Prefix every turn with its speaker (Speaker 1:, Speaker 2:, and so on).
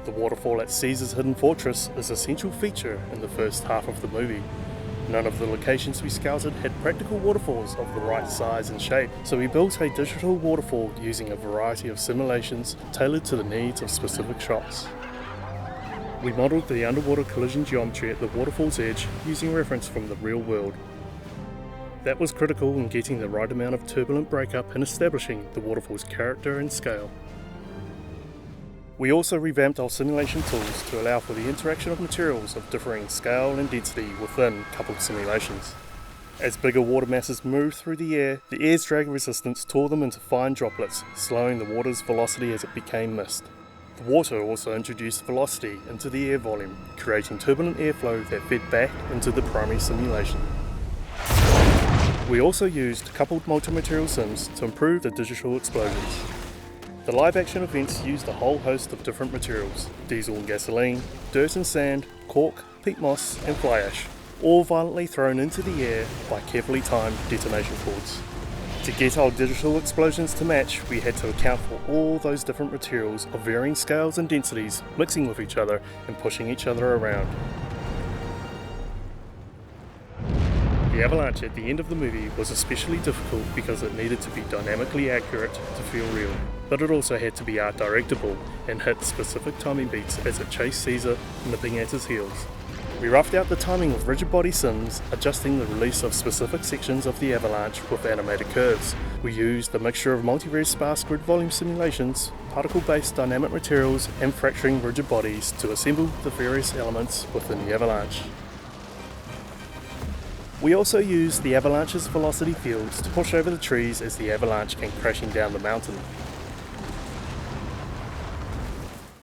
Speaker 1: The waterfall at Caesar's Hidden Fortress is a central feature in the first half of the movie. None of the locations we scouted had practical waterfalls of the right size and shape, so we built a digital waterfall using a variety of simulations tailored to the needs of specific shots. We modelled the underwater collision geometry at the waterfall's edge using reference from the real world. That was critical in getting the right amount of turbulent breakup and establishing the waterfall's character and scale. We also revamped our simulation tools to allow for the interaction of materials of differing scale and density within coupled simulations. As bigger water masses moved through the air's drag resistance tore them into fine droplets, slowing the water's velocity as it became mist. The water also introduced velocity into the air volume, creating turbulent airflow that fed back into the primary simulation. We also used coupled multi-material sims to improve the digital explosions. The live-action events used a whole host of different materials: diesel and gasoline, dirt and sand, cork, peat moss and fly ash, all violently thrown into the air by carefully timed detonation cords. To get our digital explosions to match, we had to account for all those different materials of varying scales and densities mixing with each other and pushing each other around. The avalanche at the end of the movie was especially difficult because it needed to be dynamically accurate to feel real, but it also had to be art directable and hit specific timing beats as it chased Caesar, nipping at his heels. We roughed out the timing with rigid body sims, adjusting the release of specific sections of the avalanche with animated curves. We used a mixture of multi-res sparse grid volume simulations, particle-based dynamic materials and fracturing rigid bodies to assemble the various elements within the avalanche. We also used the avalanche's velocity fields to push over the trees as the avalanche came crashing down the mountain.